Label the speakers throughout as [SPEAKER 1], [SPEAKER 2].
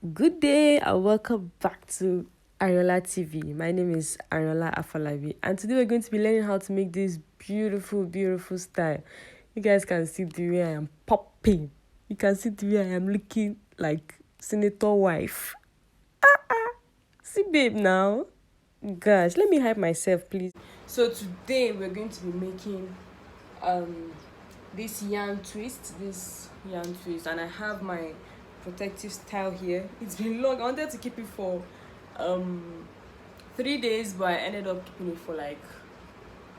[SPEAKER 1] Good day and welcome back to Ariola TV. My name is Ariola Afalabi, and today we're going to be learning how to make this beautiful style. You guys can see the way I am popping. You can see the way I am looking like senator wife. See babe now. Gosh, let me hype myself please. So today we're going to be making um this yarn twist, and I have my protective style here. It's been long. I wanted to keep it for um 3 days, but I ended up keeping it for like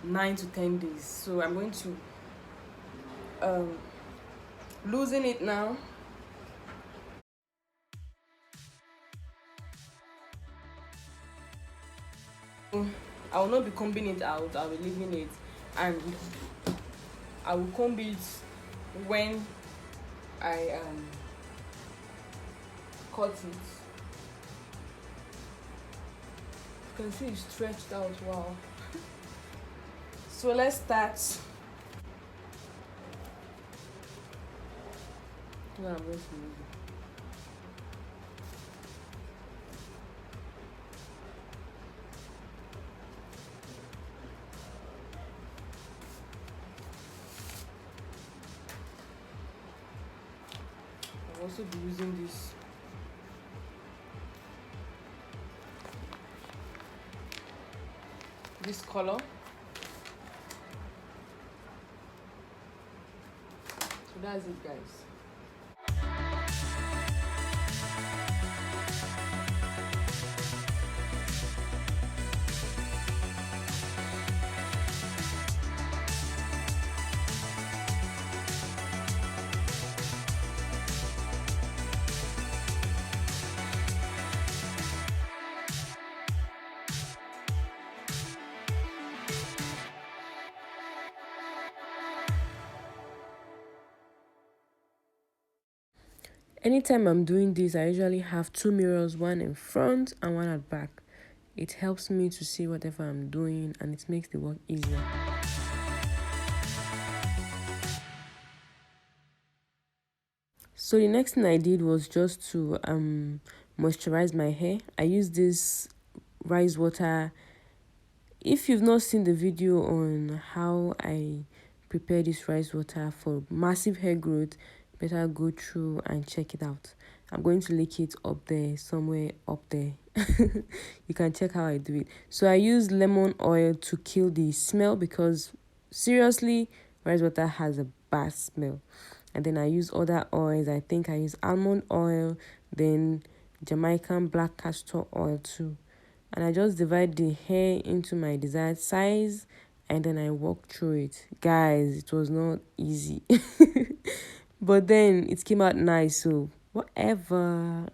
[SPEAKER 1] 9 to 10 days. So I'm going to um loosen it now. I will not be combing it out. I'll be leaving it, and I will comb it when I cut it. You can see it's stretched out. Wow. So let's start. Where I'm going to use it. I'll also be using this color. So that's it, guys. Anytime I'm doing this, I usually have two mirrors, one in front and one at back. It helps me to see whatever I'm doing, and it makes the work easier. So the next thing I did was just to moisturize my hair. I used this rice water. If you've not seen the video on how I prepare this rice water for massive hair growth, better go through and check it out. I'm going to link it up there, somewhere up there. You can check how I do it. So I use lemon oil to kill the smell, because seriously, rice water has a bad smell. And then I use other oils. I think I use almond oil, then Jamaican black castor oil too. And I just divide the hair into my desired size, and then I walk through it. Guys, it was not easy. But then it came out nice, so whatever.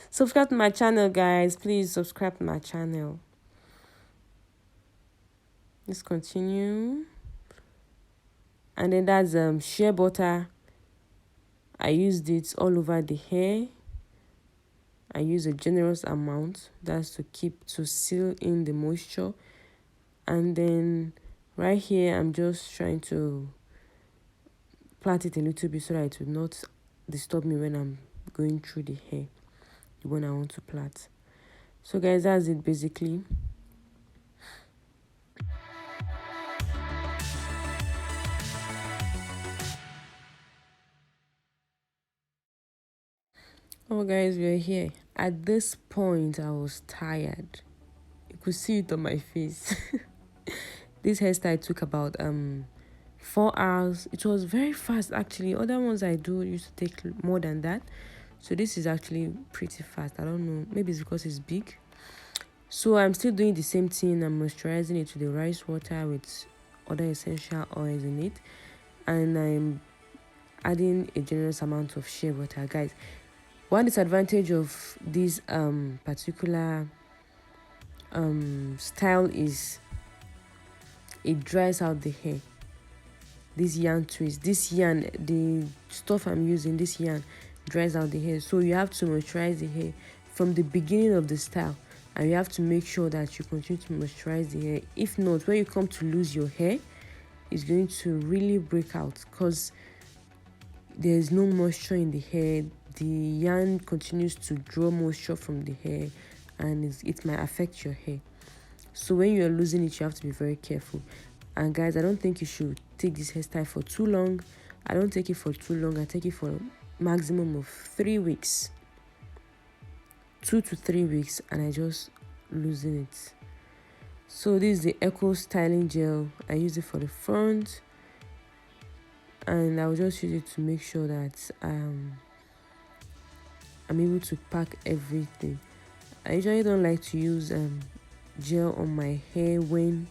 [SPEAKER 1] Subscribe to my channel, guys. Please subscribe to my channel. Let's continue. And then that's shea butter. I used it all over the hair. I use a generous amount. That's to seal in the moisture. And then right here, I'm just trying to plait it a little bit so that it will not disturb me when I'm going through the hair, the one I want to plait. So guys, that's it basically. Oh guys, we're here. At this point, I was tired. You could see it on my face. This hairstyle took about 4 hours. It was very fast actually. Other ones I do used to take more than that. So this is actually pretty fast. I don't know. Maybe it's because it's big. So I'm still doing the same thing. I'm moisturizing it with the rice water with other essential oils in it. And I'm adding a generous amount of shea butter. Guys, one disadvantage of this particular style is it dries out the hair. This yarn twist, the stuff I'm using, this yarn dries out the hair. So you have to moisturize the hair from the beginning of the style, and you have to make sure that you continue to moisturize the hair. If not, when you come to lose your hair, it's going to really break out because there's no moisture in the hair. the yarn continues to draw moisture from the hair, and it might affect your hair. So when you're losing it, you have to be very careful. And guys, I don't think you should take this hairstyle for too long. I don't take it for too long. I take it for a maximum of 3 weeks, 2 to 3 weeks, and I just loosen it. So this is the Echo styling gel. I use it for the front, and I'll just use it to make sure that I'm able to pack everything. I usually don't like to use gel on my hair when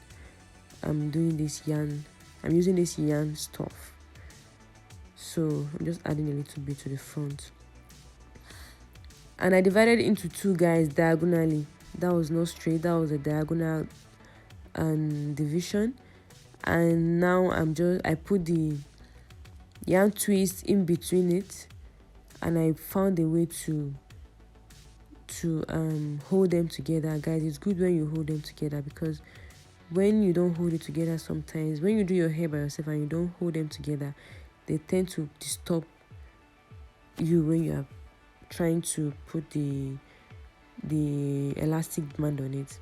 [SPEAKER 1] I'm doing this yarn. I'm using this yarn stuff, so I'm just adding a little bit to the front. And I divided it into two, guys, diagonally. That was not straight, that was a diagonal division. And now I put the yarn twist in between it, and I found a way to hold them together. Guys, it's good when you hold them together, because when you don't hold it together, sometimes when you do your hair by yourself and you don't hold them together, they tend to disturb you when you are trying to put the elastic band on it.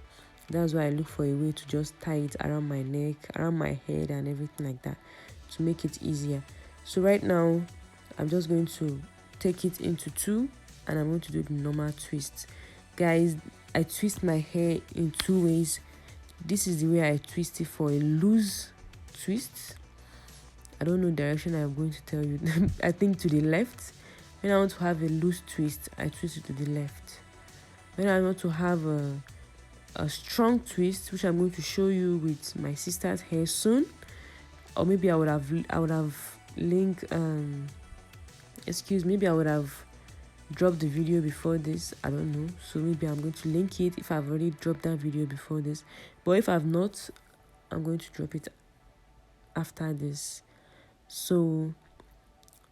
[SPEAKER 1] That's why I look for a way to just tie it around my neck, around my head, and everything like that, to make it easier. So right now I'm just going to take it into two, and I'm going to do the normal twist. Guys, I twist my hair in 2 ways. This is the way I twist it for a loose twist. I don't know the direction I'm going to tell you. I think to the left. When I want to have a loose twist, I twist it to the left. When I want to have a strong twist, which I'm going to show you with my sister's hair soon, or maybe I would have linked maybe I would have dropped the video before this. I don't know, so maybe I'm going to link it if I've already dropped that video before this, but if I've not, I'm going to drop it after this. So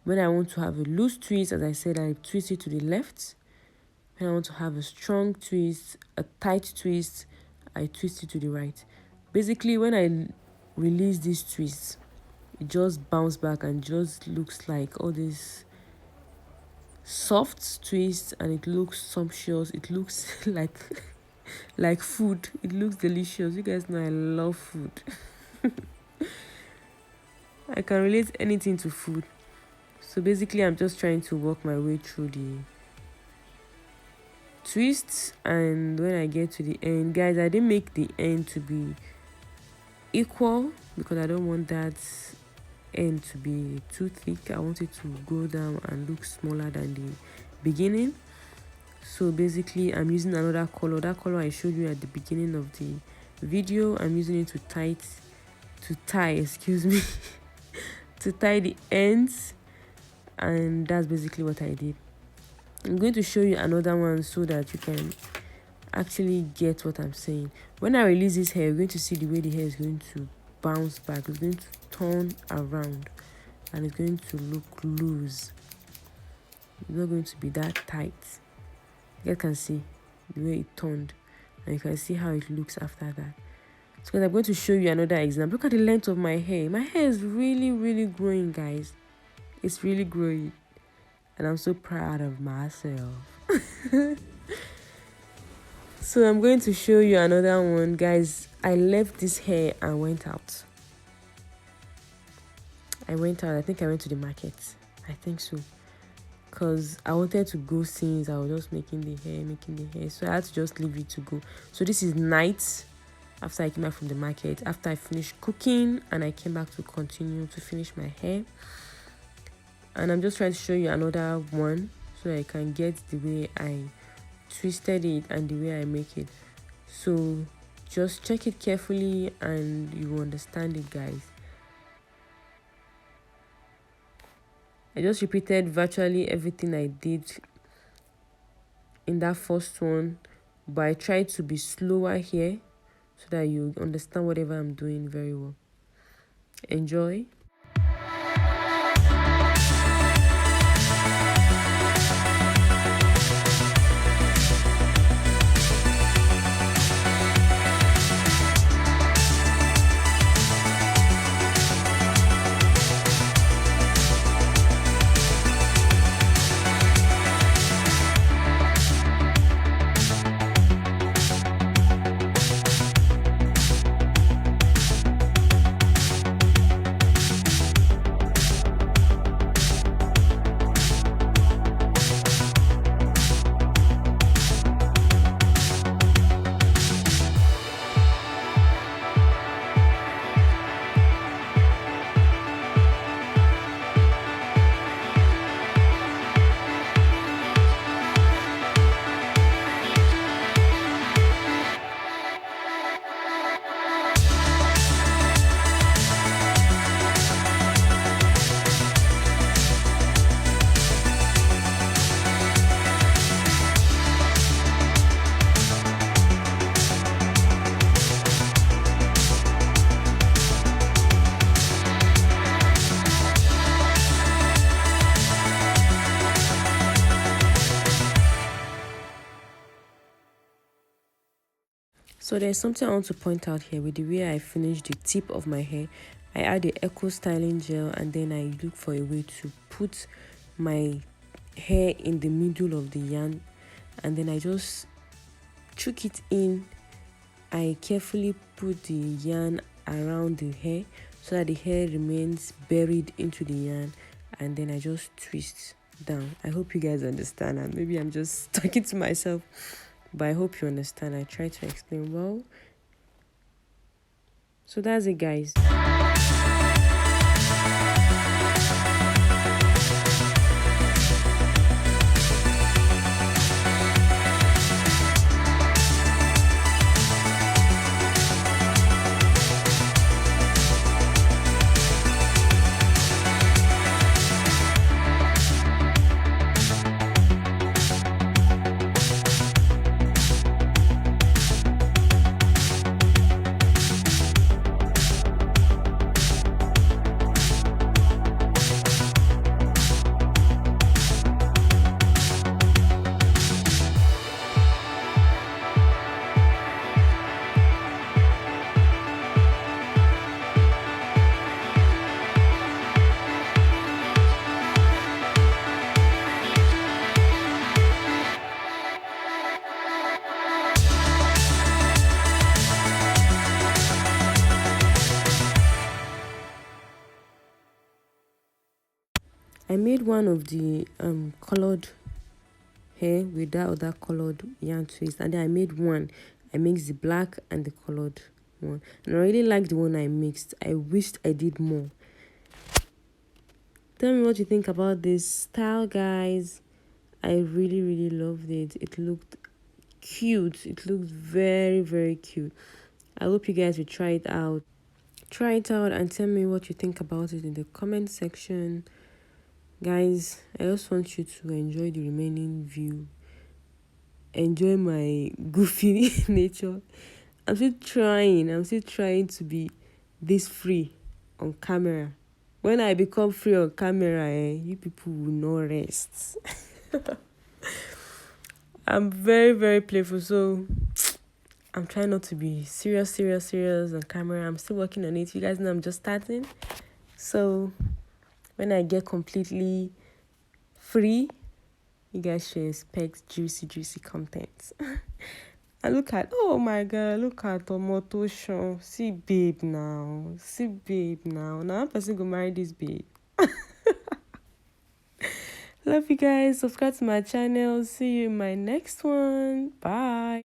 [SPEAKER 1] when I want to have a loose twist, as I said, I twist it to the left. When I want to have a strong twist, a tight twist, I twist it to the right. Basically, when I release this twist, it just bounces back and just looks like all this soft twist, and it looks sumptuous. It looks like food. It looks delicious. You guys know I love food. I can relate anything to food. So basically, I'm just trying to work my way through the twists, and when I get to the end, guys, I didn't make the end to be equal because I don't want that end to be too thick. I want it to go down and look smaller than the beginning. So basically, I'm using another color, that color I showed you at the beginning of the video. I'm using it to tie to tie the ends, and that's basically what I did. I'm going to show you another one so that you can actually get what I'm saying. When I release this hair, you're going to see the way the hair is going to bounce back. It's going to turn around, and it's going to look loose. It's not going to be that tight. You guys can see the way it turned, and you can see how it looks after that. So I'm going to show you another example. Look at the length of my hair. My hair is really growing, guys. It's really growing, and I'm so proud of myself. So I'm going to show you another one, guys. I left this hair and went out. I think I went to the market. I think so, because I wanted to go since I was just making the hair, so I had to just leave it to go. So this is night after I came back from the market, after I finished cooking, and I came back to continue to finish my hair. And I'm just trying to show you another one so I can get the way I twisted it and the way I make it. So just check it carefully and you will understand it, guys. I just repeated virtually everything I did in that first one, but I tried to be slower here so that you understand whatever I'm doing very well. Enjoy. So there's something I want to point out here with the way I finished the tip of my hair. I add the Eco Styling Gel and then I look for a way to put my hair in the middle of the yarn, and then I just chook it in. I carefully put the yarn around the hair so that the hair remains buried into the yarn, and then I just twist down. I hope you guys understand, and maybe I'm just talking to myself, but I hope you understand. I try to explain well. So that's it, guys. I made one of the colored hair with that other colored yarn twist, and then I made one. I mixed the black and the colored one, and I really like the one I mixed. I wished I did more. Tell me what you think about this style, guys. I really loved it. It looked cute. It looked very cute. I hope you guys will try it out. Try it out and tell me what you think about it in the comment section. Guys, I just want you to enjoy the remaining view. Enjoy my goofy nature. I'm still trying to be this free on camera. When I become free on camera, you people will not rest. I'm very playful, so I'm trying not to be serious on camera. I'm still working on it. You guys know I'm just starting. So when I get completely free, you guys should expect juicy content. And look at, oh my god, look at Tomoto Show. See babe now. Now one person go marry this babe. Love you guys. Subscribe to my channel. See you in my next one. Bye.